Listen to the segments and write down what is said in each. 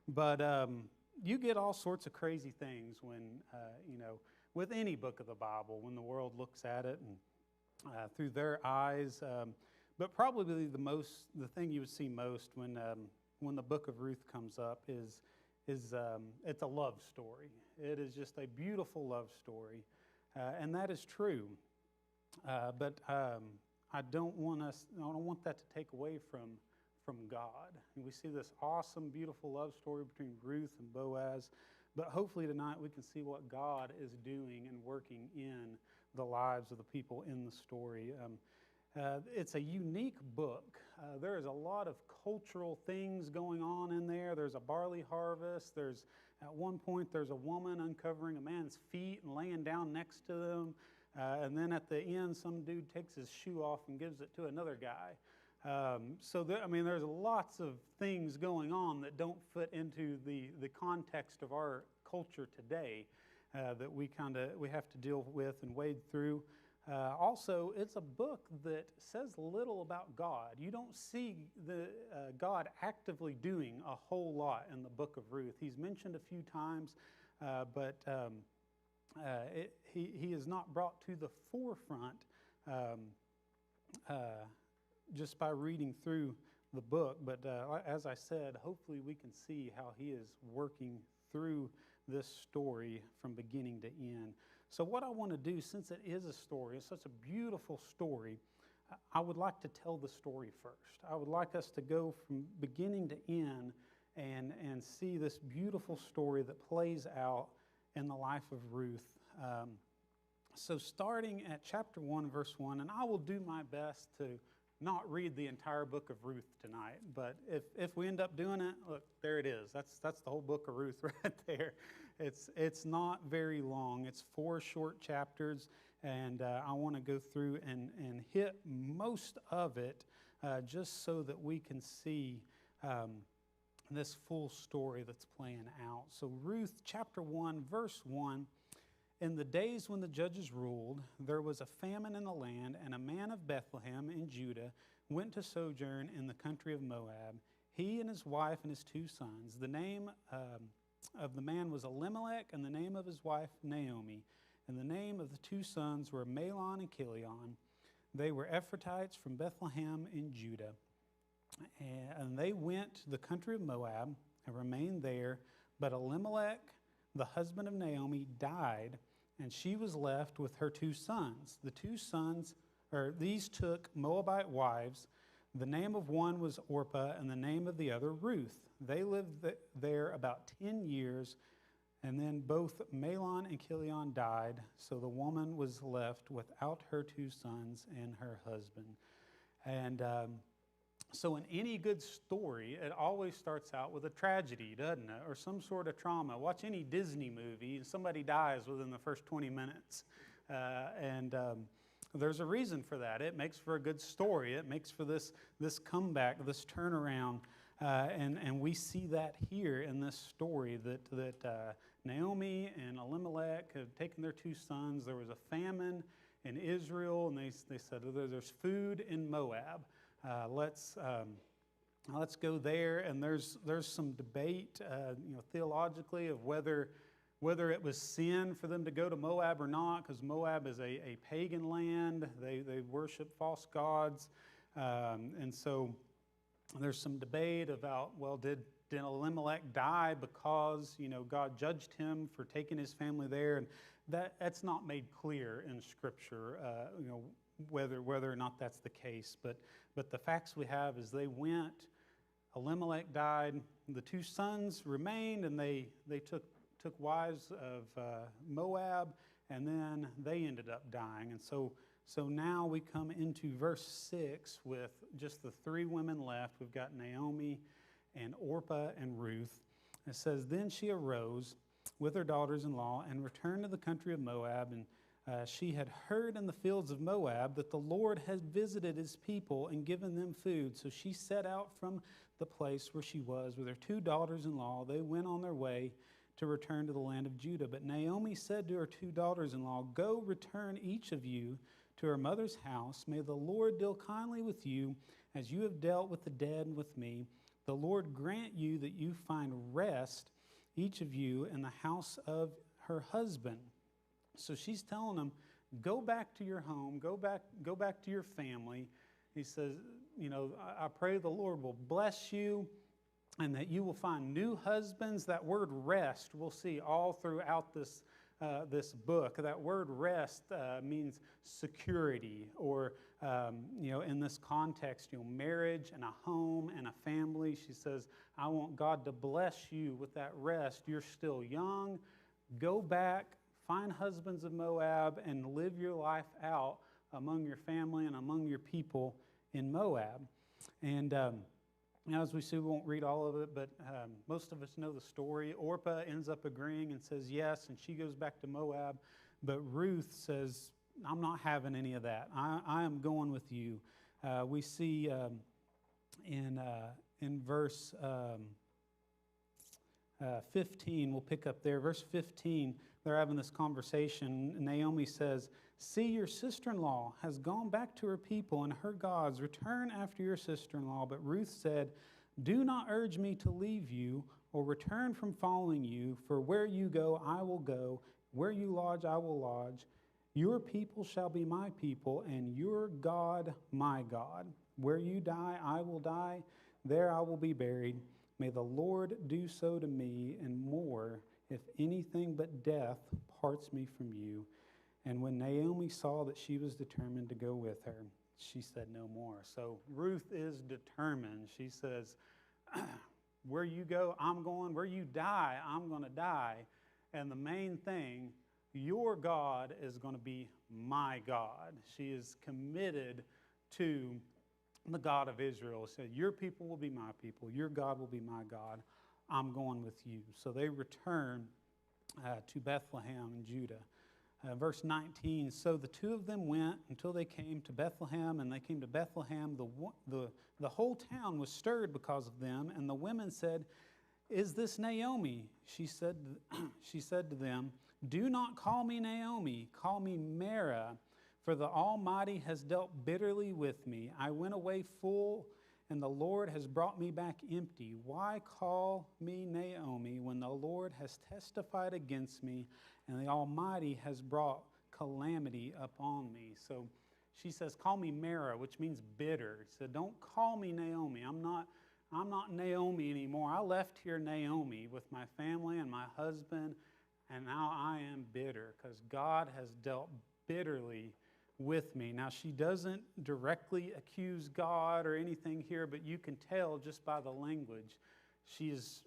But you get all sorts of crazy things when, with any book of the Bible, when the world looks at it and through their eyes. But probably the thing you would see most when the book of Ruth comes up is it's a love story. It is just a beautiful love story, and that is true. But I don't want that to take away from God. And we see this awesome, beautiful love story between Ruth and Boaz. But hopefully tonight we can see what God is doing and working in the lives of the people in the story. It's a unique book. There is a lot of cultural things going on in there. There's a barley harvest. At one point, there's a woman uncovering a man's feet and laying down next to them. And then at the end, some dude takes his shoe off and gives it to another guy. There's lots of things going on that don't fit into the context of our culture today that we have to deal with and wade through. Also, it's a book that says little about God. You don't see God actively doing a whole lot in the book of Ruth. He's mentioned a few times, but he is not brought to the forefront just by reading through the book. But as I said, hopefully we can see how he is working through this story from beginning to end. So what I want to do, since it is a story, it's such a beautiful story, I would like to tell the story first. I would like us to go from beginning to end and see this beautiful story that plays out in the life of Ruth. So starting at chapter 1, verse 1, and I will do my best to not read the entire book of Ruth tonight, but if we end up doing it, look, there it is. That's the whole book of Ruth right there. It's not very long. It's 4 short chapters, and I want to go through and hit most of it just so that we can see this full story that's playing out. So Ruth chapter 1, verse 1, in the days when the judges ruled, there was a famine in the land, and a man of Bethlehem in Judah went to sojourn in the country of Moab, he and his wife and his 2 sons. The name of the man was Elimelech, and the name of his wife Naomi. And the name of the 2 sons were Mahlon and Chilion. They were Ephrathites from Bethlehem in Judah. And they went to the country of Moab and remained there. But Elimelech, the husband of Naomi, died, and she was left with her 2 sons. These took Moabite wives. The name of one was Orpah, and the name of the other Ruth. They lived there about 10 years, and then both Mahlon and Chilion died, so the woman was left without her 2 sons and her husband. And so in any good story, it always starts out with a tragedy, doesn't it? Or some sort of trauma. Watch any Disney movie, and somebody dies within the first 20 minutes. There's a reason for that. It makes for a good story. It makes for this comeback, this turnaround. And we see that here in this story that Naomi and Elimelech have taken their 2 sons. There was a famine in Israel, and they said, there's food in Moab. Let's go there. And there's some debate, theologically, of whether it was sin for them to go to Moab or not, because Moab is a pagan land. They worship false gods, and so there's some debate about, well, did Elimelech die because God judged him for taking his family there, and that's not made clear in Scripture. Whether or not that's the case, but the facts we have is they went. Elimelech died. The 2 sons remained, and they took wives of Moab, and then they ended up dying. And so now we come into verse 6 with just the 3 women left. We've got Naomi and Orpah and Ruth. It says, then she arose with her daughters-in-law and returned to the country of Moab, and she had heard in the fields of Moab that the Lord had visited his people and given them food. So she set out from the place where she was with her 2 daughters-in-law. They went on their way to return to the land of Judah. But Naomi said to her 2 daughters-in-law, go return each of you to her mother's house. May the Lord deal kindly with you as you have dealt with the dead and with me. The Lord grant you that you find rest, each of you, in the house of her husband. So she's telling him, go back to your home, go back to your family. He says, I pray the Lord will bless you and that you will find new husbands. That word rest we'll see all throughout this book. That word rest means security, or in this context, marriage and a home and a family. She says, I want God to bless you with that rest. You're still young. Go back, find husbands of Moab, and live your life out among your family and among your people in Moab. And as we see, we won't read all of it, but most of us know the story. Orpah ends up agreeing and says yes, and she goes back to Moab. But Ruth says, I'm not having any of that. I am going with you. We see in verse 15, we'll pick up there. Verse 15, they're having this conversation. Naomi says, see, your sister-in-law has gone back to her people and her gods. Return after your sister-in-law. But Ruth said, do not urge me to leave you or return from following you, for where you go, I will go. Where you lodge, I will lodge. Your people shall be my people, and your God, my God. Where you die, I will die. There I will be buried. May the Lord do so to me, and more, if anything but death parts me from you. And when Naomi saw that she was determined to go with her, she said no more. So Ruth is determined. She says, where you go, I'm going. Where you die, I'm going to die. And the main thing, your God is going to be my God. She is committed to the God of Israel. Said, your people will be my people. Your God will be my God. I'm going with you. So they return to Bethlehem in Judah. Verse 19, so the two of them went until they came to Bethlehem, and they came to Bethlehem. The whole town was stirred because of them, and the women said, is this Naomi? She said to them, do not call me Naomi, call me Mara, for the Almighty has dealt bitterly with me. I went away full, and the Lord has brought me back empty. Why call me Naomi when the Lord has testified against me, and the Almighty has brought calamity upon me? So she says, call me Mara, which means bitter. She said, don't call me Naomi. I'm not Naomi anymore. I left here Naomi with my family and my husband, and now I am bitter because God has dealt bitterly with me. Now, she doesn't directly accuse God or anything here, but you can tell just by the language, she's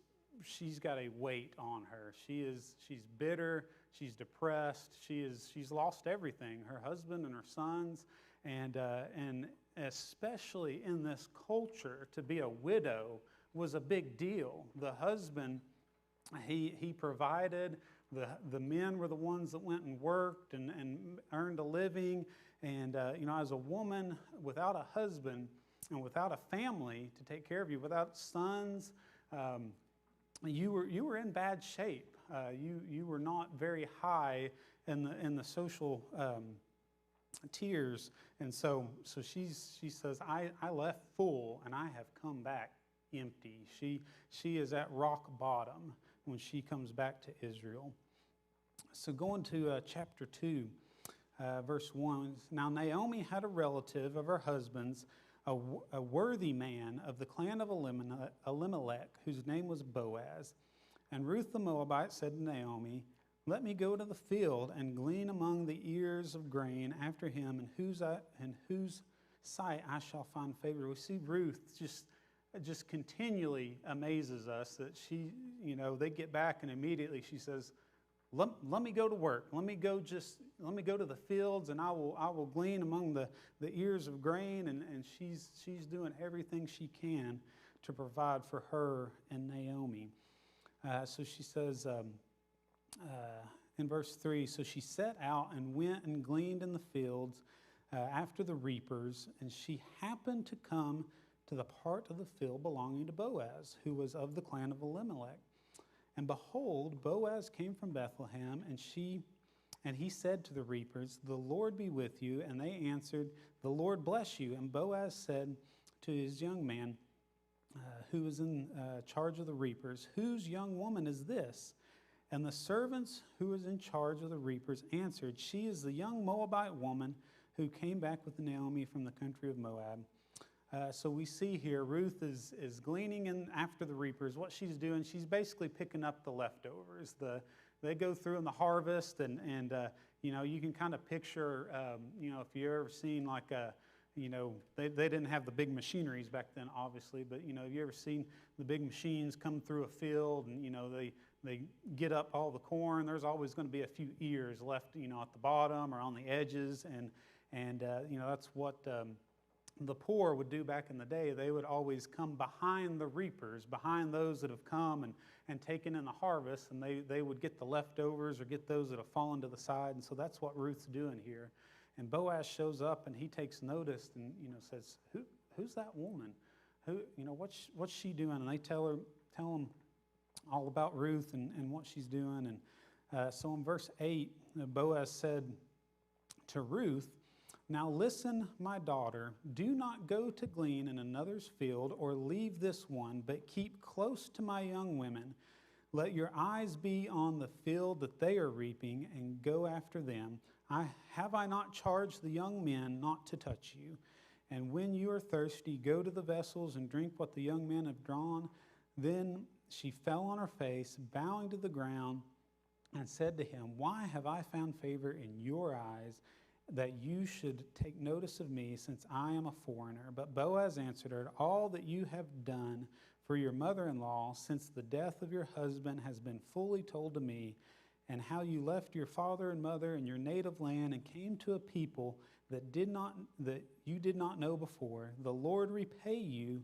got a weight on her. She's bitter, she's depressed, she's lost everything, her husband and her sons, and especially in this culture, to be a widow was a big deal. The husband, he provided. The men were the ones that went and worked and earned a living. And, as a woman without a husband and without a family to take care of you, without sons, you were in bad shape. You were not very high in the social tiers. And so she says, I left full and I have come back empty. She is at rock bottom when she comes back to Israel. So going to chapter 2, verse 1. Now Naomi had a relative of her husband's, a worthy man of the clan of Elimelech, whose name was Boaz. And Ruth the Moabite said to Naomi, let me go to the field and glean among the ears of grain after him, in whose sight I shall find favor. We see Ruth just continually amazes us that she, they get back and immediately she says, let me go to work. Let me go to the fields, and I will glean among the ears of grain. And she's doing everything she can to provide for her and Naomi. So she says in verse 3, so she set out and went and gleaned in the fields after the reapers, and she happened to come to the part of the field belonging to Boaz, who was of the clan of Elimelech. And behold, Boaz came from Bethlehem, and he said to the reapers, the Lord be with you. And they answered, the Lord bless you. And Boaz said to his young man, who was in charge of the reapers, "Whose young woman is this?" And the servants who was in charge of the reapers answered, "She is the young Moabite woman who came back with Naomi from the country of Moab." So we see here Ruth is gleaning in after the reapers. What she's doing, she's basically picking up the leftovers. They go through in the harvest, and you can kind of picture, if you've ever seen like they didn't have the big machineries back then, obviously, but have you ever seen the big machines come through a field, and they get up all the corn? There's always going to be a few ears left, at the bottom or on the edges, and that's what the poor would do back in the day. They would always come behind the reapers, behind those that have come and taken in the harvest, and they would get the leftovers or get those that have fallen to the side. And so that's what Ruth's doing here. And Boaz shows up and he takes notice and says, "Who's that woman? What's she doing?" And they tell him all about Ruth and what she's doing. And so in verse 8, Boaz said to Ruth, "Now listen, my daughter, do not go to glean in another's field or leave this one, but keep close to my young women. Let your eyes be on the field that they are reaping and go after them. Have I not charged the young men not to touch you? And when you are thirsty, go to the vessels and drink what the young men have drawn." Then she fell on her face, bowing to the ground, and said to him, "Why have I found favor in your eyes, that you should take notice of me, since I am a foreigner?" But Boaz answered her, "All that you have done for your mother-in-law since the death of your husband has been fully told to me, and how you left your father and mother and your native land and came to a people that you did not know before. The Lord repay you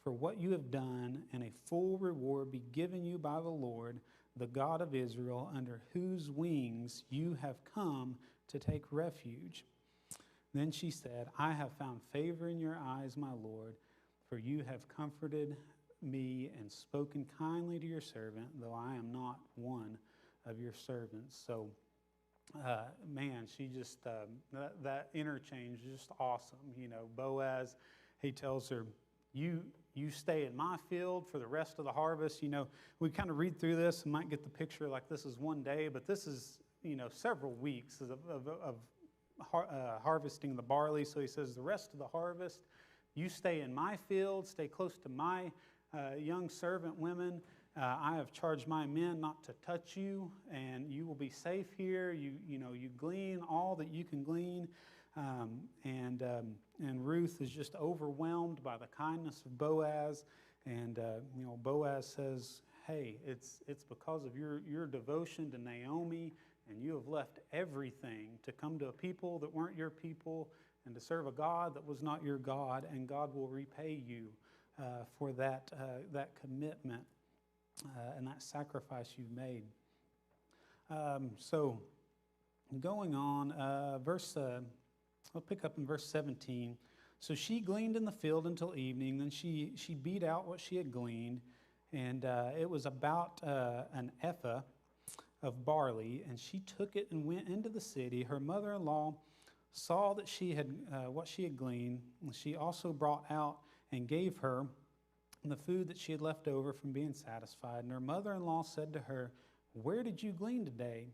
for what you have done, and a full reward be given you by the Lord, the God of Israel, under whose wings you have come to take refuge." Then she said, "I have found favor in your eyes, my Lord, for you have comforted me and spoken kindly to your servant, though I am not one of your servants." So, she just, that interchange is just awesome. Boaz, he tells her, you stay in my field for the rest of the harvest. We kind of read through this and might get the picture like this is one day, but this is several weeks of harvesting the barley. So he says, the rest of the harvest, you stay in my field, stay close to my young servant women. I have charged my men not to touch you, and you will be safe here. You glean all that you can glean. And Ruth is just overwhelmed by the kindness of Boaz. And Boaz says, "Hey, it's because of your devotion to Naomi, and you have left everything to come to a people that weren't your people and to serve a God that was not your God, and God will repay you for that commitment and that sacrifice you made." So going on, I'll pick up in verse 17. "So she gleaned in the field until evening. Then she beat out what she had gleaned, and it was about an ephah of barley, and she took it and went into the city. Her mother-in-law saw that she had what she had gleaned. She also brought out and gave her the food that she had left over from being satisfied. And her mother-in-law said to her, 'Where did you glean today?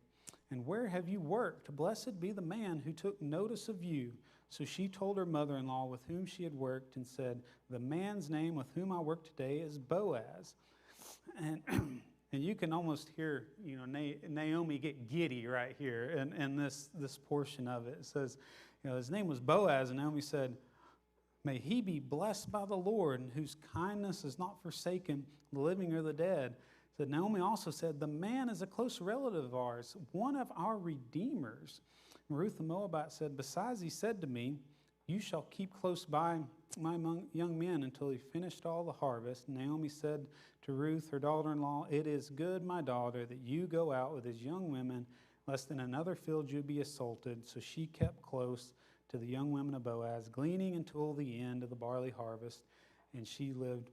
And where have you worked? Blessed be the man who took notice of you.' So she told her mother-in-law with whom she had worked and said, 'The man's name with whom I work today is Boaz.'" And you can almost hear Naomi get giddy right here in this portion of it. It says, his name was Boaz, and Naomi said, "May he be blessed by the Lord, and whose kindness has not forsaken the living or the dead." So Naomi also said, "The man is a close relative of ours, one of our redeemers." And Ruth the Moabite said, "Besides, he said to me, 'You shall keep close by my young men until he finished all the harvest.'" And Naomi said to Ruth, her daughter-in-law, "It is good, my daughter, that you go out with his young women, lest in another field you be assaulted." So she kept close to the young women of Boaz, gleaning until the end of the barley harvest, and she lived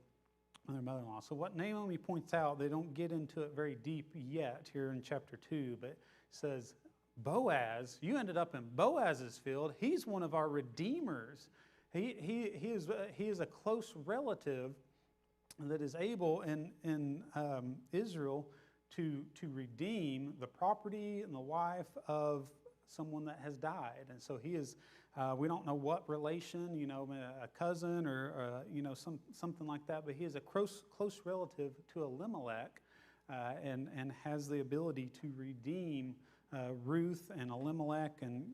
with her mother-in-law. So what Naomi points out, they don't get into it very deep yet here in chapter 2, but it says, Boaz, you ended up in Boaz's field. He's one of our redeemers. He is a close relative that is able in Israel to redeem the property and the wife of someone that has died. And so he is, we don't know what relation, a cousin or something like that, but he is a close relative to Elimelech, and has the ability to redeem Ruth and Elimelech and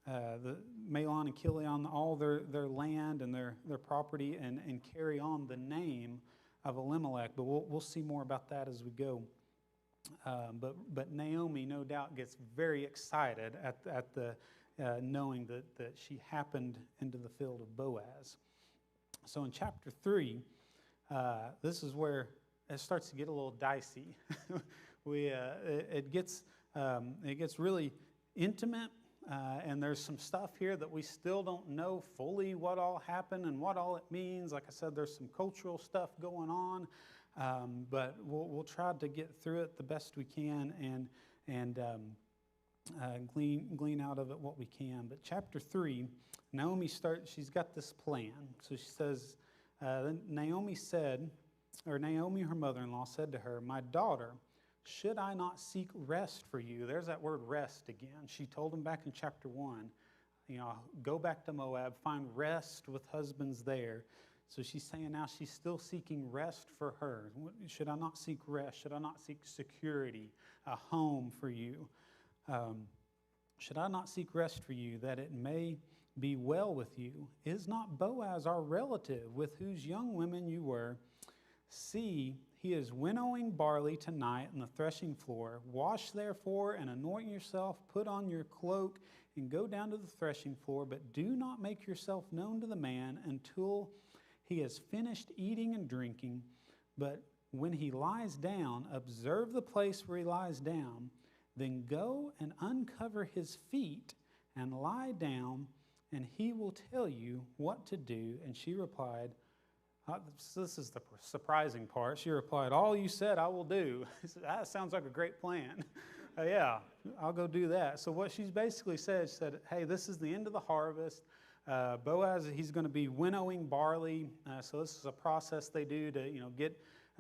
the Mahlon and Chilion, all their land and their property, and carry on the name of Elimelech. But we'll see more about that as we go. But Naomi, no doubt, gets very excited at the knowing that she happened into the field of Boaz. So in chapter 3, this is where it starts to get a little dicey. It gets really intimate. And there's some stuff here that we still don't know fully what all happened and what all it means. Like I said, there's some cultural stuff going on, but we'll try to get through it the best we can and glean out of it what we can. But chapter 3, Naomi she's got this plan. So she says, Naomi, her mother-in-law, said to her, "My daughter, should I not seek rest for you?" There's that word rest again. She told him back in chapter 1, go back to Moab, find rest with husbands there. So she's saying now she's still seeking rest for her. Should I not seek rest? Should I not seek security, a home for you? Should I not seek rest for you, that it may be well with you? Is not Boaz our relative, with whose young women you were? See, he is winnowing barley tonight on the threshing floor. Wash therefore and anoint yourself, put on your cloak, and go down to the threshing floor, but do not make yourself known to the man until he has finished eating and drinking. But when he lies down, observe the place where he lies down, then go and uncover his feet and lie down, and he will tell you what to do. And she replied, this is the surprising part. She replied, "All you said I will do." That sounds like a great plan. Yeah, I'll go do that. So what she's basically said, she said, hey, this is the end of the harvest. Boaz, he's going to be winnowing barley. So this is a process they do to,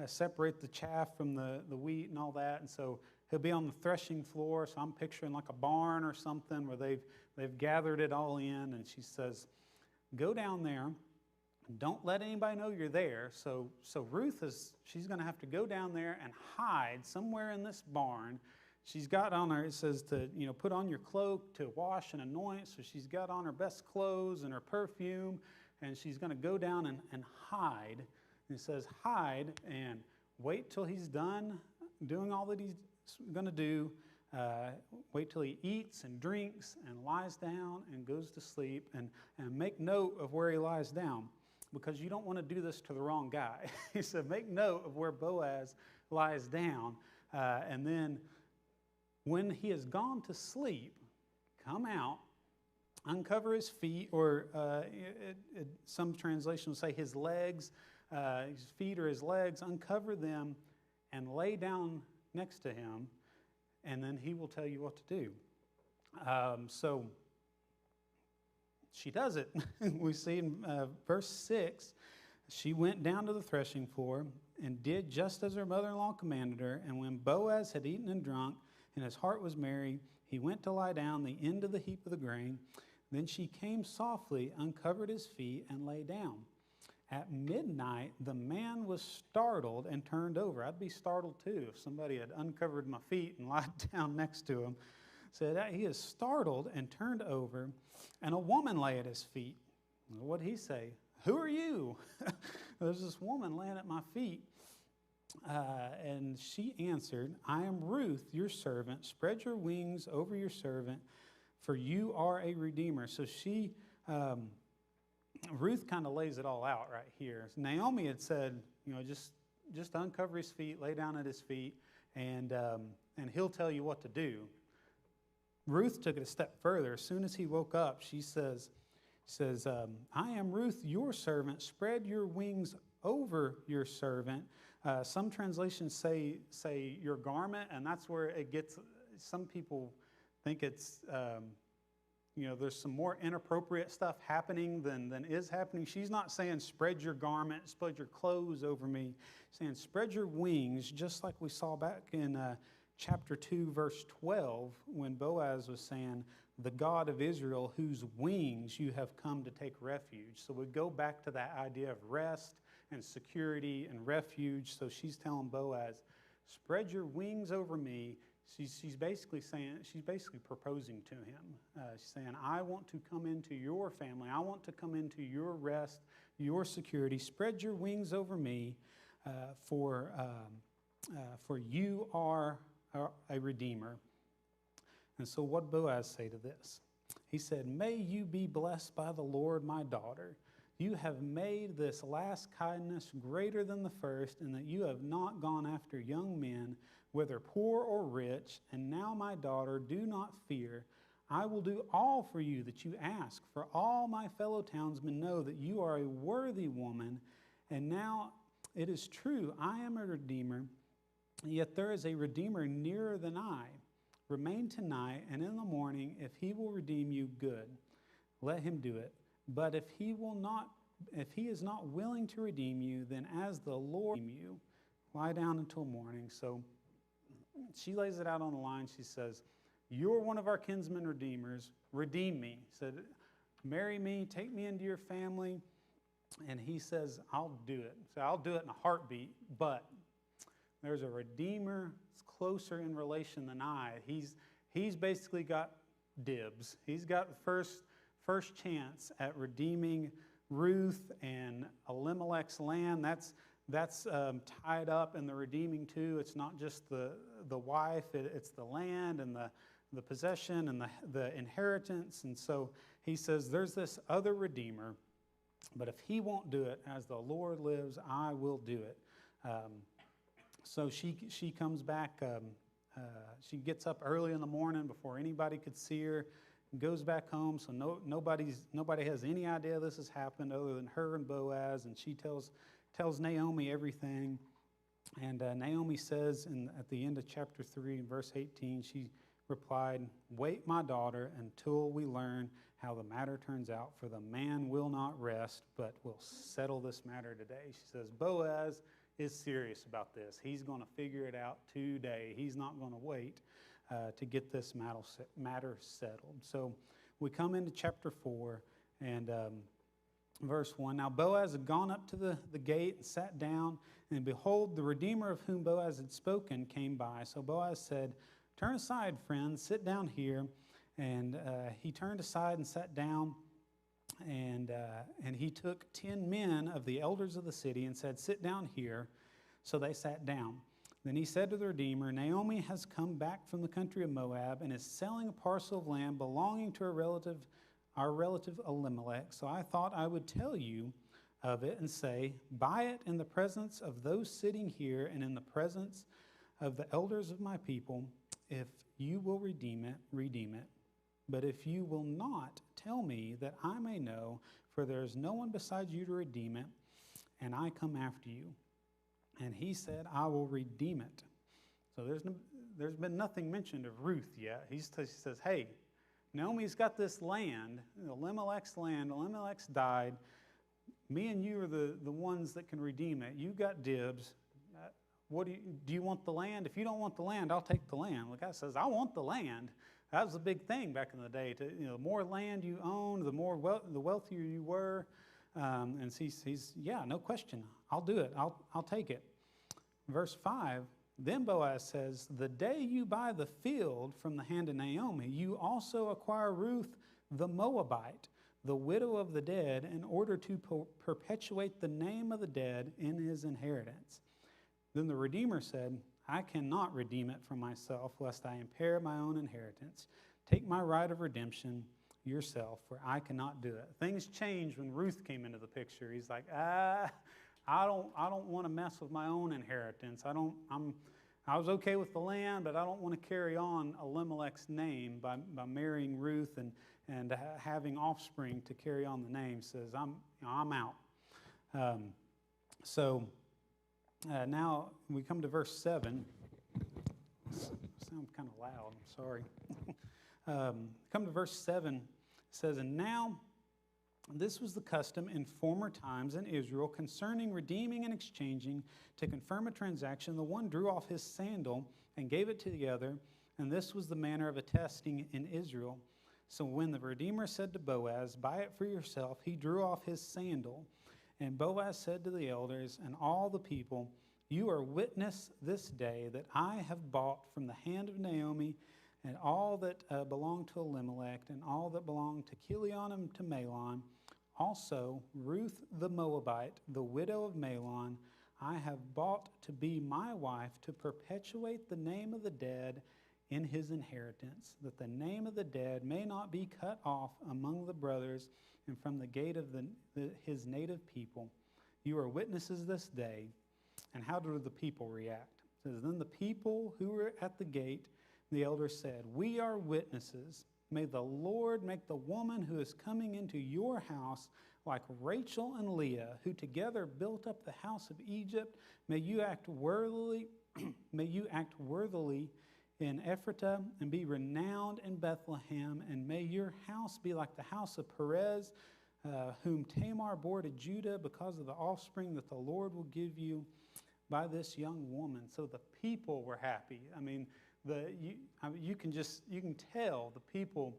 separate the chaff from the wheat and all that. And so he'll be on the threshing floor. So I'm picturing like a barn or something where they've gathered it all in. And she says, go down there. Don't let anybody know you're there. So Ruth she's going to have to go down there and hide somewhere in this barn. She's got on her, it says to, put on your cloak to wash and anoint. So she's got on her best clothes and her perfume, and she's going to go down and hide. And it says hide and wait till he's done doing all that he's going to do. Wait till he eats and drinks and lies down and goes to sleep, and make note of where he lies down, because you don't want to do this to the wrong guy. He said, make note of where Boaz lies down, and then when he has gone to sleep, come out, uncover his feet, or some translations say his legs, his feet or his legs, uncover them and lay down next to him, and then he will tell you what to do. So she does it. We see in verse 6, she went down to the threshing floor and did just as her mother-in-law commanded her. And when Boaz had eaten and drunk, and his heart was merry, he went to lie down the end of the heap of the grain. Then she came softly, uncovered his feet, and lay down. At midnight, the man was startled and turned over. I'd be startled too if somebody had uncovered my feet and lied down next to him. So he is startled and turned over, and a woman lay at his feet. What'd he say? Who are you? There's this woman laying at my feet. And she answered, I am Ruth, your servant. Spread your wings over your servant, for you are a redeemer. So Ruth kind of lays it all out right here. Naomi had said, just uncover his feet, lay down at his feet, and he'll tell you what to do. Ruth took it a step further. As soon as he woke up, she says, I am Ruth, your servant. Spread your wings over your servant. Some translations say your garment, and that's where it gets, some people think it's, there's some more inappropriate stuff happening than is happening. She's not saying spread your garment, spread your clothes over me. She's saying spread your wings, just like we saw back in chapter 2, verse 12, when Boaz was saying, the God of Israel, whose wings you have come to take refuge. So we go back to that idea of rest and security and refuge. So she's telling Boaz, spread your wings over me. She's basically proposing to him. She's saying, I want to come into your family. I want to come into your rest, your security. Spread your wings over me, for you are a redeemer. And so what Boaz say to this? He said, may you be blessed by the Lord, my daughter. You have made this last kindness greater than the first, in that you have not gone after young men, whether poor or rich. And now, my daughter, do not fear. I will do all for you that you ask. For all my fellow townsmen know that you are a worthy woman. And now it is true, I am a redeemer, yet there is a redeemer nearer than I. Remain tonight, and in the morning, if he will redeem you, good. Let him do it. But if he is not willing to redeem you, then as the Lord redeem you, lie down until morning. So she lays it out on the line. She says, you're one of our kinsman redeemers. Redeem me. She said, marry me, take me into your family. And he says, I'll do it. So I'll do it in a heartbeat, but there's a redeemer closer in relation than I. He's basically got dibs. He's got the first chance at redeeming Ruth and Elimelech's land. That's tied up in the redeeming too. It's not just the wife, it's the land and the possession and the inheritance. And so he says, there's this other redeemer, but if he won't do it, as the Lord lives, I will do it. So she comes back. She gets up early in the morning before anybody could see her, goes back home. So nobody has any idea this has happened other than her and Boaz. And she tells Naomi everything. And Naomi says at the end of chapter 3, verse 18, she replied, wait, my daughter, until we learn how the matter turns out, for the man will not rest, but will settle this matter today. She says, Boaz is serious about this. He's going to figure it out today. He's not going to wait to get this matter settled. So we come into chapter 4 and verse 1. Now Boaz had gone up to the gate and sat down, and behold, the Redeemer of whom Boaz had spoken came by. So Boaz said, turn aside, friend, sit down here. And he turned aside and sat down. And he took 10 men of the elders of the city and said, sit down here. So they sat down. Then he said to the Redeemer, Naomi has come back from the country of Moab and is selling a parcel of land belonging to our relative Elimelech. So I thought I would tell you of it and say, buy it in the presence of those sitting here and in the presence of the elders of my people. If you will redeem it, redeem it. But if you will not, tell me that I may know, for there is no one besides you to redeem it, and I come after you. And he said, I will redeem it. So there's been nothing mentioned of Ruth yet. He says, hey, Naomi's got this land, Elimelech's land. Elimelech's died. Me and you are the ones that can redeem it. You got dibs. Do you want the land? If you don't want the land, I'll take the land. The guy says, I want the land. That was a big thing back in the day. The more land you owned, the wealthier you were. And he's, yeah, no question. I'll do it. I'll take it. Verse 5, then Boaz says, the day you buy the field from the hand of Naomi, you also acquire Ruth the Moabite, the widow of the dead, in order to perpetuate the name of the dead in his inheritance. Then the Redeemer said, I cannot redeem it from myself, lest I impair my own inheritance. Take my right of redemption yourself, for I cannot do it. Things changed when Ruth came into the picture. He's like, I don't want to mess with my own inheritance. I was okay with the land, but I don't want to carry on Elimelech's name by marrying Ruth and having offspring to carry on the name. Says, I'm out. Now we come to verse 7. Sound kind of loud, I'm sorry. Come to verse 7. says, "And now this was the custom in former times in Israel concerning redeeming and exchanging. To confirm a transaction, the one drew off his sandal and gave it to the other, and this was the manner of attesting in Israel. So when the Redeemer said to Boaz, 'Buy it for yourself,' he drew off his sandal. And Boaz said to the elders and all the people, 'You are witness this day that I have bought from the hand of Naomi and all that belonged to Elimelech and all that belonged to Chilion and to Mahlon. Also Ruth the Moabite, the widow of Mahlon, I have bought to be my wife to perpetuate the name of the dead in his inheritance, that the name of the dead may not be cut off among the brothers and from the gate of his native people. You are witnesses this day.'" And how do the people react? It says, "Then the people who were at the gate, the elders said, 'We are witnesses. May the Lord make the woman who is coming into your house like Rachel and Leah, who together built up the house of Egypt. May you act worthily, in Ephratah and be renowned in Bethlehem. And may your house be like the house of Perez, whom Tamar bore to Judah, because of the offspring that the Lord will give you by this young woman.'" So the people were happy. I mean, you can tell the people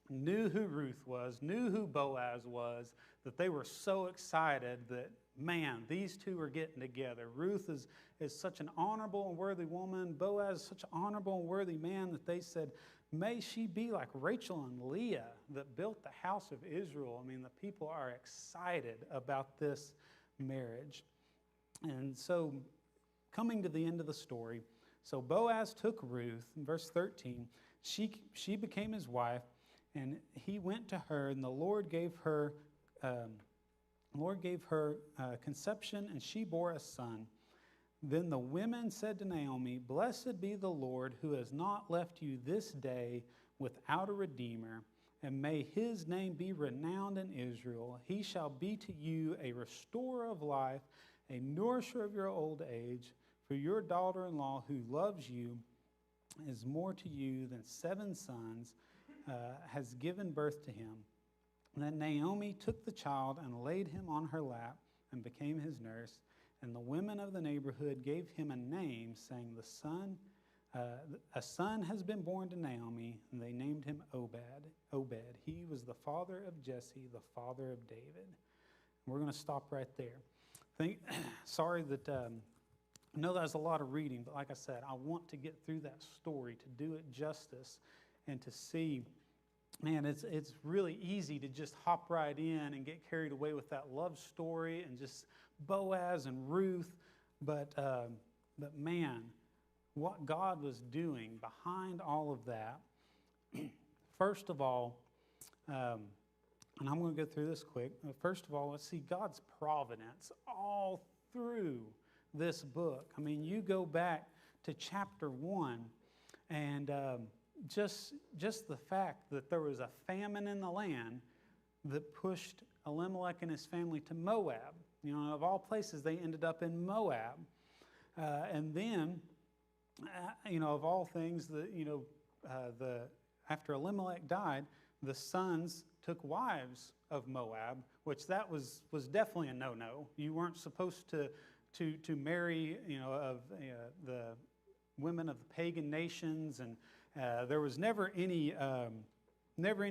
knew who Ruth was, knew who Boaz was, that they were so excited that, man, these two are getting together. Ruth is such an honorable and worthy woman. Boaz is such an honorable and worthy man that they said, "May she be like Rachel and Leah that built the house of Israel." I mean, the people are excited about this marriage. And so, coming to the end of the story, so Boaz took Ruth, in verse 13. She became his wife, and he went to her, and the Lord gave her conception, and she bore a son. Then the women said to Naomi, "Blessed be the Lord, who has not left you this day without a redeemer, and may his name be renowned in Israel. He shall be to you a restorer of life, a nourisher of your old age. For your daughter-in-law who loves you is more to you than 7 sons, has given birth to him." And then Naomi took the child and laid him on her lap and became his nurse. And the women of the neighborhood gave him a name, saying, "A son has been born to Naomi," and they named him Obed. He was the father of Jesse, the father of David. We're going to stop right there. Sorry that I know that's a lot of reading, but like I said, I want to get through that story to do it justice and to see, man, it's really easy to just hop right in and get carried away with that love story and just Boaz and Ruth, but man, what God was doing behind all of that. First of all, and I'm going to go through this quick. First of all, let's see God's providence all through this book. I mean, you go back to chapter 1, and just the fact that there was a famine in the land that pushed Elimelech and his family to Moab. You know, of all places, they ended up in Moab. And then, of all things, after Elimelech died, the sons took wives of Moab, which that was definitely a no-no. You weren't supposed to marry, the women of the pagan nations, and there was never any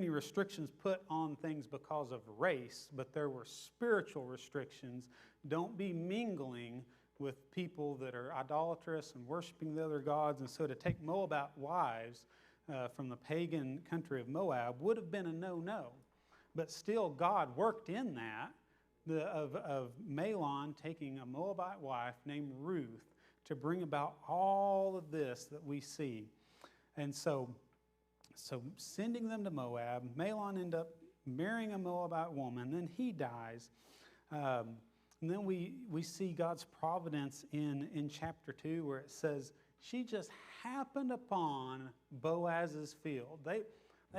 restrictions put on things because of race, but there were spiritual restrictions. Don't be mingling with people that are idolatrous and worshiping the other gods. And so to take Moabite wives from the pagan country of Moab would have been a no-no. But still, God worked in that, of Mahlon taking a Moabite wife named Ruth to bring about all of this that we see. And so sending them to Moab, Mahlon ended up marrying a Moabite woman, then he dies. And then we see God's providence in chapter 2, where it says, she just happened upon Boaz's field. They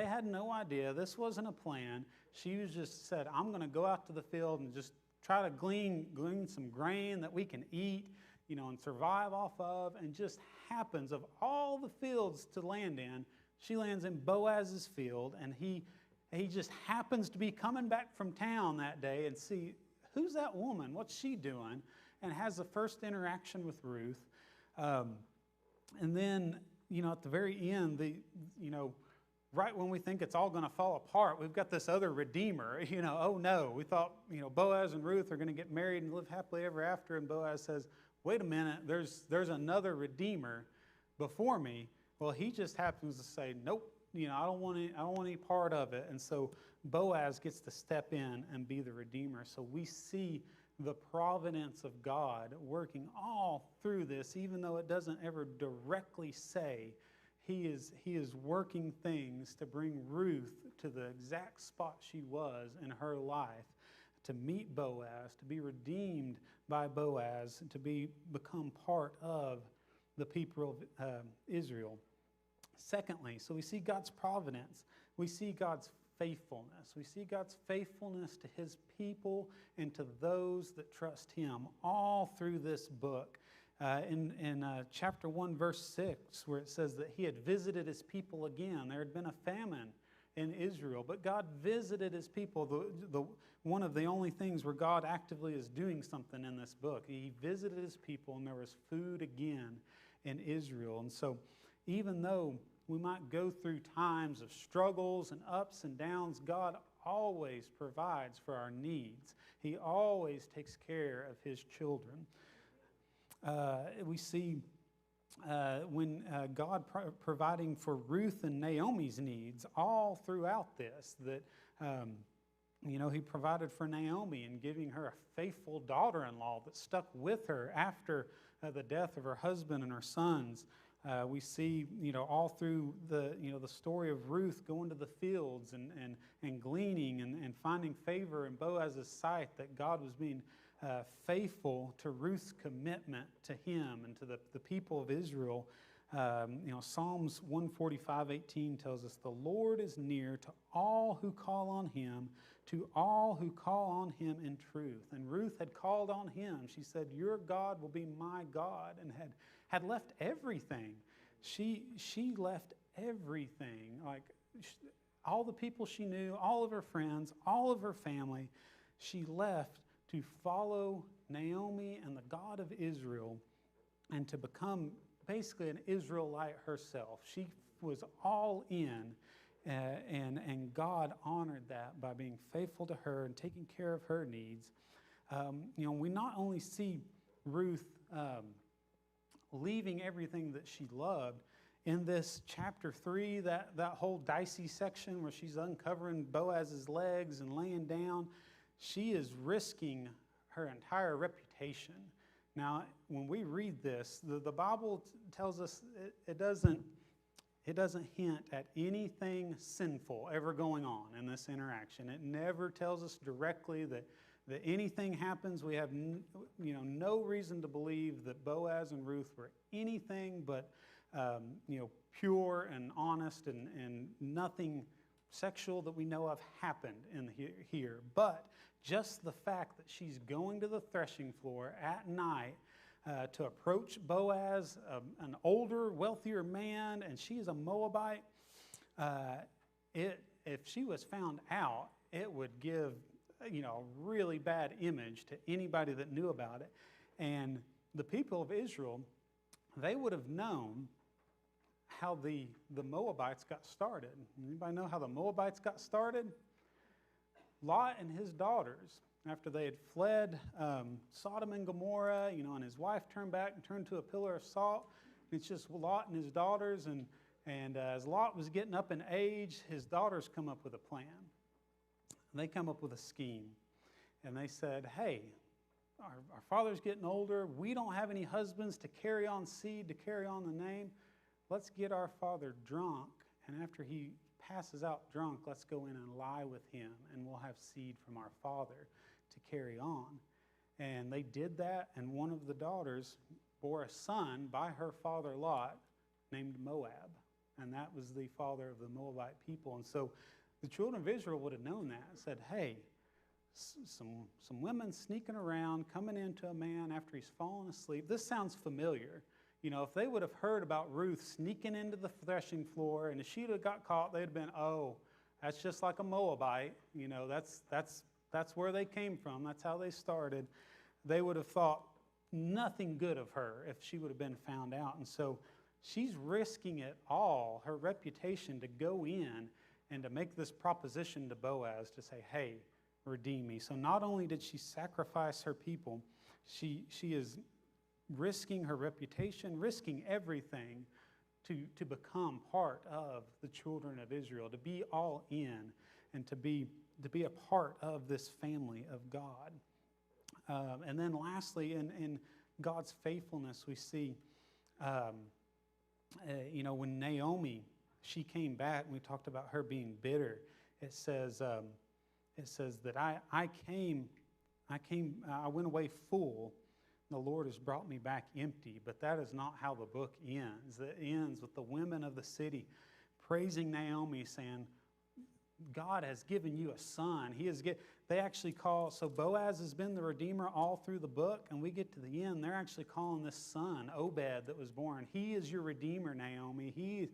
had no idea. This wasn't a plan. She was just said, I'm going to go out to the field and just try to glean some grain that we can eat, and survive off of. And just happens, of all the fields to land in, she lands in Boaz's field, and he just happens to be coming back from town that day and see, who's that woman? What's she doing? And has the first interaction with Ruth. And then, at the very end, right when we think it's all going to fall apart, we've got this other redeemer. Oh no, we thought, Boaz and Ruth are going to get married and live happily ever after. And Boaz says, wait a minute, there's another redeemer before me. Well, he just happens to say, nope, I don't want any part of it. And so Boaz gets to step in and be the redeemer. So we see the providence of God working all through this, even though it doesn't ever directly say. He is working things to bring Ruth to the exact spot she was in her life, to meet Boaz, to be redeemed by Boaz, and to become part of the people of Israel. Secondly, so we see God's providence. We see God's faithfulness. We see God's faithfulness to his people and to those that trust him all through this book. In chapter 1, verse 6, where it says that he had visited his people again. There had been a famine in Israel, but God visited his people. One of the only things where God actively is doing something in this book. He visited his people, and there was food again in Israel. And so even though we might go through times of struggles and ups and downs, God always provides for our needs. He always takes care of his children. We see when God providing for Ruth and Naomi's needs all throughout this, that he provided for Naomi in giving her a faithful daughter-in-law that stuck with her after the death of her husband and her sons. We see, all through the story of Ruth going to the fields and gleaning and finding favor in Boaz's sight, that God was being faithful to Ruth's commitment to him and to the people of Israel. Psalms 145:18 tells us, the Lord is near to all who call on him, to all who call on him in truth. And Ruth had called on him. She said, your God will be my God, and had left everything. She left everything, like all the people she knew, all of her friends, all of her family. She left to follow Naomi and the God of Israel and to become basically an Israelite herself. She was all in, and God honored that by being faithful to her and taking care of her needs. We not only see Ruth leaving everything that she loved in this chapter 3, that whole dicey section where she's uncovering Boaz's legs and laying down. She is risking her entire reputation. Now, when we read this, the Bible tells us it doesn't hint at anything sinful ever going on in this interaction. It never tells us directly that anything happens. We have no reason to believe that Boaz and Ruth were anything but pure and honest, and nothing sexual that we know of happened in here. But just the fact that she's going to the threshing floor at night to approach Boaz, an older, wealthier man, and she is a Moabite, if she was found out, it would give a really bad image to anybody that knew about it. And the people of Israel, they would have known how the Moabites got started. Anybody know how the Moabites got started? Lot and his daughters, after they had fled Sodom and Gomorrah, and his wife turned back and turned to a pillar of salt. It's just Lot and his daughters, and as Lot was getting up in age, his daughters come up with a plan. They come up with a scheme, and they said, hey, our father's getting older. We don't have any husbands to carry on seed, to carry on the name. Let's get our father drunk, and after he passes out drunk, let's go in and lie with him, and we'll have seed from our father to carry on. And they did that, and one of the daughters bore a son by her father Lot named Moab, and that was the father of the Moabite people. And so the children of Israel would have known that and said, hey, some women sneaking around, coming into a man after he's fallen asleep. This sounds familiar. If they would have heard about Ruth sneaking into the threshing floor, and if she'd have got caught, they'd have been, oh, That's just like a Moabite. That's where they came from. That's how they started. They would have thought nothing good of her if she would have been found out. And so she's risking it all, her reputation, to go in and to make this proposition to Boaz to say, hey, redeem me. So not only did she sacrifice her people, she is risking her reputation, risking everything to become part of the children of Israel, to be all in and to be a part of this family of God. And then lastly, in God's faithfulness, we see, when Naomi, she came back, and we talked about her being bitter. It says that I went away full. The Lord has brought me back empty. But that is not how the book ends. It ends with the women of the city praising Naomi, saying, God has given you a son. They actually call, so Boaz has been the redeemer all through the book, and we get to the end, they're actually calling this son, Obed, that was born. He is your redeemer, Naomi. He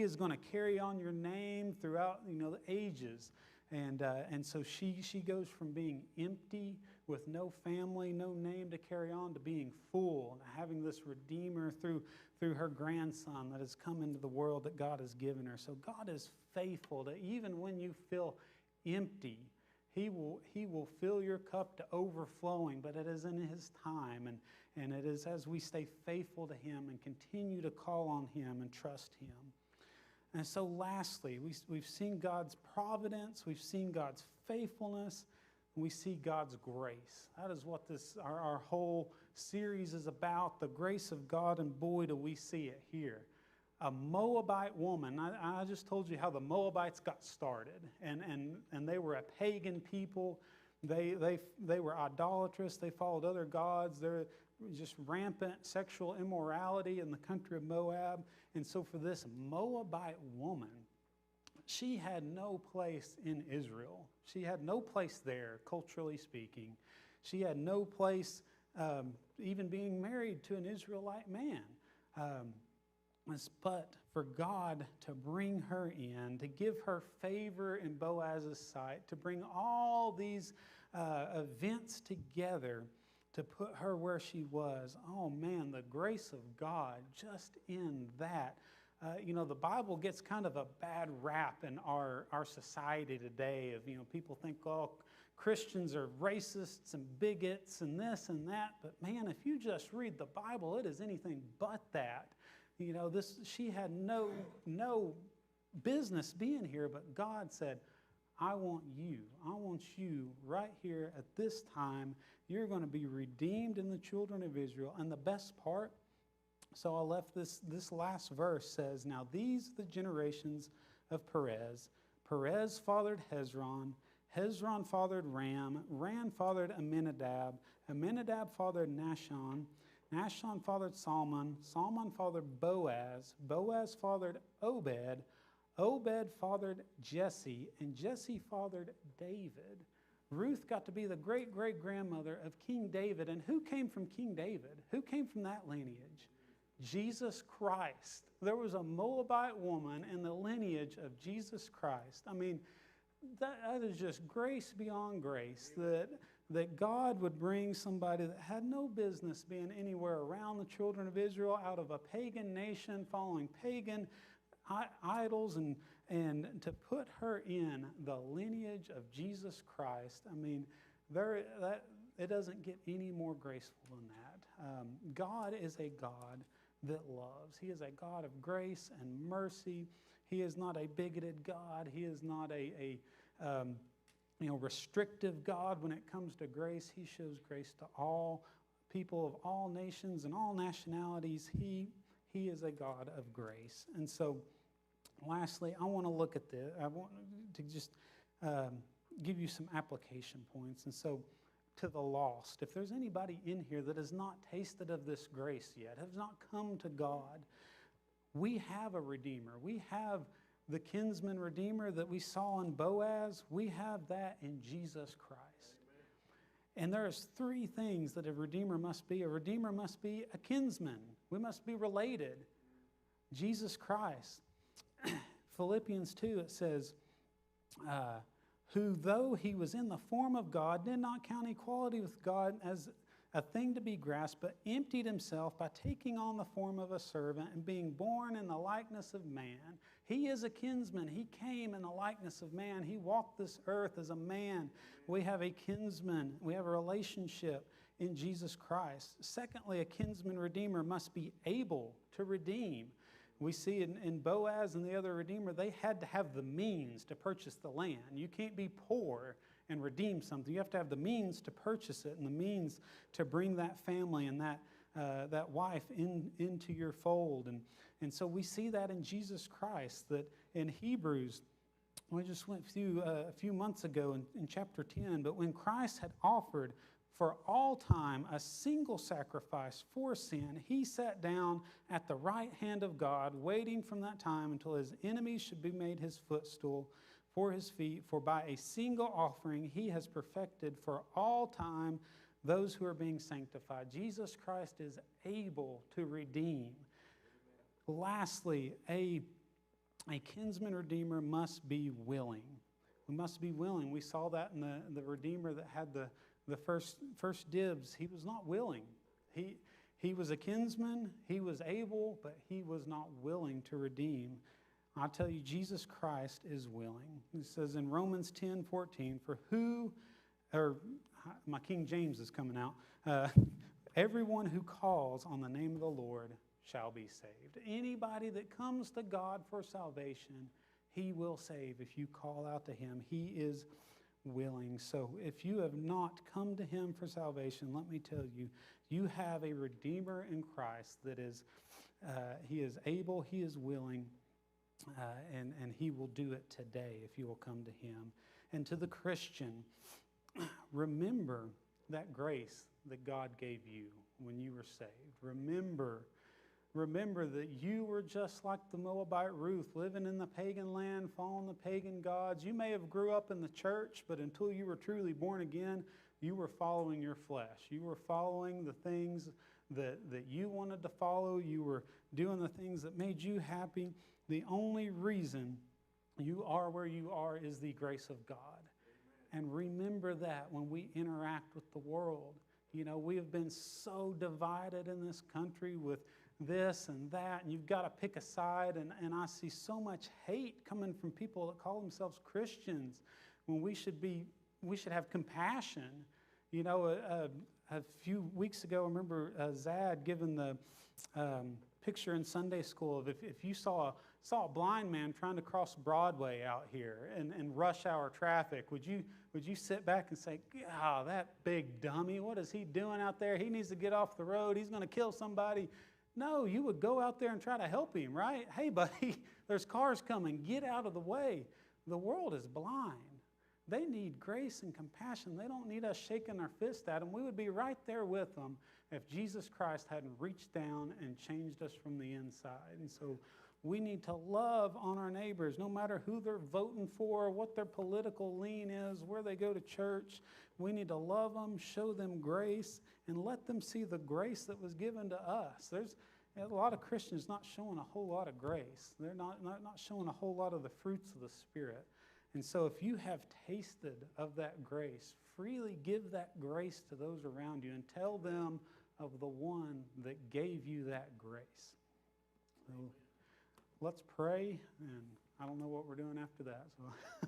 is going to carry on your name throughout, the ages. And so she goes from being empty with no family, no name to carry on, to being full and having this redeemer through her grandson that has come into the world that God has given her. So God is faithful to, even when you feel empty, He will fill your cup to overflowing, but it is in His time, and it is as we stay faithful to Him and continue to call on Him and trust Him. And so lastly, we've seen God's providence, we've seen God's faithfulness, and we see God's grace. That is what our whole series is about, the grace of God, and boy, do we see it here. A Moabite woman. I just told you how the Moabites got started, and they were a pagan people. They were idolatrous. They followed other gods. They're just rampant sexual immorality in the country of Moab. And so for this Moabite woman, she had no place in Israel. She had no place there, culturally speaking. She had no place even being married to an Israelite man. But for God to bring her in, to give her favor in Boaz's sight, to bring all these events together to put her where she was. Oh man, the grace of God just in that. The Bible gets kind of a bad rap in our society today of, people think, oh, Christians are racists and bigots and this and that. But man, if you just read the Bible, it is anything but that. She had no business being here, but God said, I want you right here at this time. You're going to be redeemed in the children of Israel. And the best part, so I left this last verse says, now these are the generations of Perez. Perez fathered Hezron. Hezron fathered Ram. Ram fathered Amminadab. Amminadab fathered Nahshon. Nahshon fathered Salmon. Salmon fathered Boaz. Boaz fathered Obed. Obed fathered Jesse. And Jesse fathered David. Ruth got to be the great-great-grandmother of King David. And who came from King David? Who came from that lineage? Jesus Christ. There was a Moabite woman in the lineage of Jesus Christ. I mean, that is just grace beyond grace, that God would bring somebody that had no business being anywhere around the children of Israel, out of a pagan nation, following pagan idols, and to put her in the lineage of Jesus Christ. I mean, it doesn't get any more graceful than that. God is a God that loves. He is a God of grace and mercy. He is not a bigoted God. He is not a restrictive God when it comes to grace. He shows grace to all people of all nations and all nationalities. He is a God of grace. And so, lastly, I want to look at this. I want to just give you some application points. And so, to the lost, if there's anybody in here that has not tasted of this grace yet, has not come to God, we have a Redeemer. We have the kinsman Redeemer that we saw in Boaz. We have that in Jesus Christ. Amen. And there's three things that a Redeemer must be. A Redeemer must be a kinsman. We must be related. Jesus Christ. Philippians 2, it says, who, though he was in the form of God, did not count equality with God as a thing to be grasped, but emptied himself by taking on the form of a servant and being born in the likeness of man. He is a kinsman. He came in the likeness of man. He walked this earth as a man. We have a kinsman. We have a relationship in Jesus Christ. Secondly, a kinsman redeemer must be able to redeem. We see in Boaz and the other redeemer, they had to have the means to purchase the land. You can't be poor and redeem something. You have to have the means to purchase it and the means to bring that family and that wife into your fold. And so we see that in Jesus Christ, that in Hebrews, we just went through a few months ago in chapter 10, but when Christ had offered for all time a single sacrifice for sin, he sat down at the right hand of God, waiting from that time until his enemies should be made his footstool for his feet. For by a single offering he has perfected for all time those who are being sanctified. Jesus Christ is able to redeem. Lastly, a kinsman redeemer must be willing. We must be willing. We saw that in the redeemer that had the first dibs. He was not willing. He was a kinsman. He was able, but he was not willing to redeem. I tell you, Jesus Christ is willing. He says in Romans 10:14, my King James is coming out, everyone who calls on the name of the Lord shall be saved. Anybody that comes to God for salvation, he will save. If you call out to him, he is willing. So if you have not come to him for salvation, let me tell you, you have a Redeemer in Christ that is, he is able, he is willing, and he will do it today if you will come to him. And to the Christian, remember that grace that God gave you when you were saved. Remember that you were just like the Moabite Ruth, living in the pagan land, following the pagan gods. You may have grew up in the church, but until you were truly born again, you were following your flesh. You were following the things that you wanted to follow. You were doing the things that made you happy. The only reason you are where you are is the grace of God. And remember that when we interact with the world. You know, we have been so divided in this country with this and that, and you've got to pick a side, and I see so much hate coming from people that call themselves Christians when we should have compassion. You know, a few weeks ago, I remember Zad giving the picture in Sunday school of if you saw a blind man trying to cross Broadway out here in rush hour traffic, would you sit back and say, "God, that big dummy, what is he doing out there? He needs to get off the road. He's going to kill somebody." No, you would go out there and try to help him, right? Hey, buddy, there's cars coming. Get out of the way. The world is blind. They need grace and compassion. They don't need us shaking our fist at them. We would be right there with them if Jesus Christ hadn't reached down and changed us from the inside. And so we need to love on our neighbors, no matter who they're voting for, what their political lean is, where they go to church. We need to love them, show them grace, and let them see the grace that was given to us. There's a lot of Christians not showing a whole lot of grace. They're not showing a whole lot of the fruits of the Spirit. And so if you have tasted of that grace, freely give that grace to those around you and tell them of the one that gave you that grace. So let's pray, and I don't know what we're doing after that, so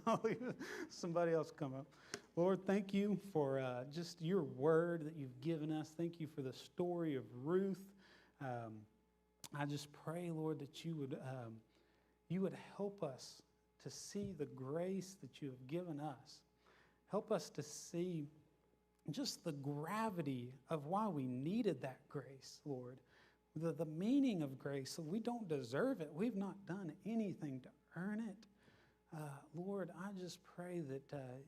I'll leave somebody else come up. Lord, thank you for just your word that you've given us. Thank you for the story of Ruth. I just pray, Lord, that you would help us to see the grace that you have given us. Help us to see just the gravity of why we needed that grace, Lord. The meaning of grace. So we don't deserve it. We've not done anything to earn it. Lord, I just pray that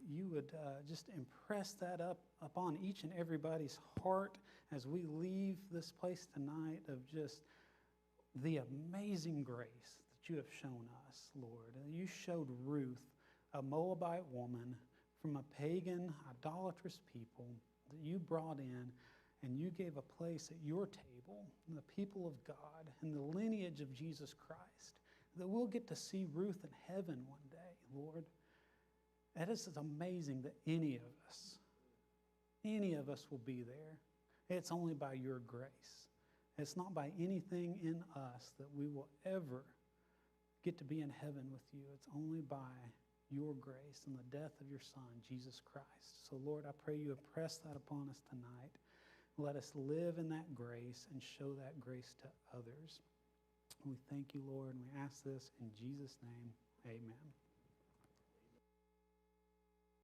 you would just impress that upon each and everybody's heart as we leave this place tonight, of just the amazing grace that you have shown us, Lord. You showed Ruth, a Moabite woman from a pagan, idolatrous people, that you brought in, and you gave a place at your table, the people of God, in the lineage of Jesus Christ, that we'll get to see Ruth in heaven one day, Lord. It is amazing that any of us will be there. It's only by your grace. It's not by anything in us that we will ever get to be in heaven with you. It's only by your grace and the death of your Son, Jesus Christ. So, Lord, I pray you impress that upon us tonight. Let us live in that grace and show that grace to others. We thank you, Lord, and we ask this in Jesus' name. Amen.